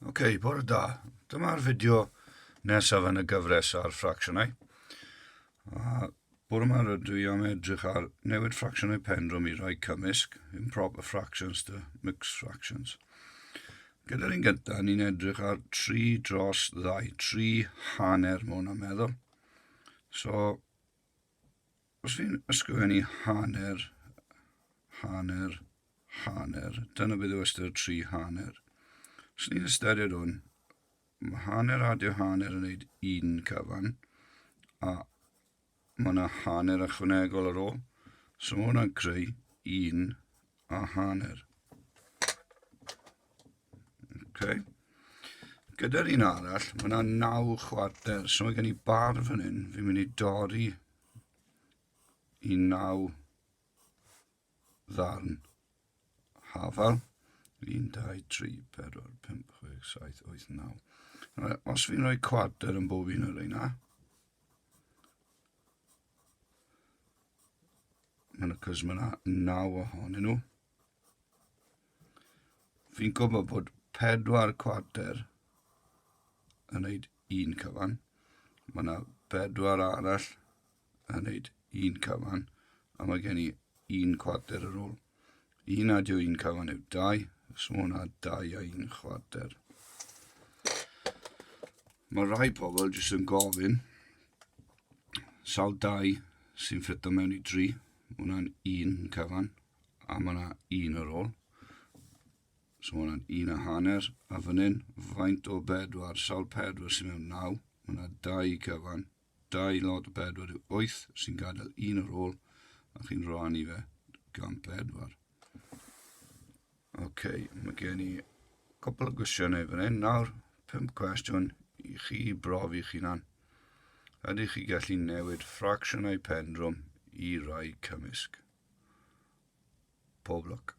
OK, bore da. Dyma'r fideo nesaf yn y gyfres ar ffracsiynau. A bore yma rydw i am edrych ar newid ffracsiynau pendrwm i roi cymysg, improper fractions to mixed fractions. Gyda'r un gyntaf, ni'n edrych ar 3 dros 2, 3 hanner mewn am meddwl. So, os fi'n ysgrifennu hanner, dyna beth yw ystyr 3 hanner. Os ni'n ystyried hwn, mae hanner adio hanner yn gwneud 1 cyfan, a mae yna hanner ychwanegol ar ôl. So mae hwnna'n creu 1 a hanner. Okay. Gyda'r un arall, mae yna 9 chwarter. So mae gen i bar fan hyn, fi'n mynd i dorri i 9 ddarn hafal. 1, 2, 3, 4, 5, 6, 7, 8, 9. Os fi'n rhoi cwarter yn bob un o'r reina, cos mae yna 9 ohonyn nhw. Fi'n gwybod bod 4 cwarter yn gwneud 1 cyfan. Mae yna 4 arall yn gwneud 1 cyfan, a mae gen i 1 cwarter ar ôl. 1 adio 1 cyfan yw 2, so mae hwnna 2 a 1 chwarter. Mae rai pobl jyst yn gofyn sawl 2 sy'n ffito mewn i 3. Mae hwnna'n 1 cyfan, a mae hwnna 1 ar ôl. So mae hwnna'n 1 a hanner, a fan hyn, faint o 4, sawl 4 sy'n mewn 9. Mae hwnna 2 cyfan, 2 lot o 4 yw 8, sy'n gadael 1 ar ôl, a chi'n rhannu fe gan 4. OK, mae gen i cwpl o gwestiynau fan hyn. Nawr, 5 cwestiwn i chi brofi chi'n hunan. Ydych chi gallu newid ffracsiynau pendrwm i rai cymysg? Pob lwc.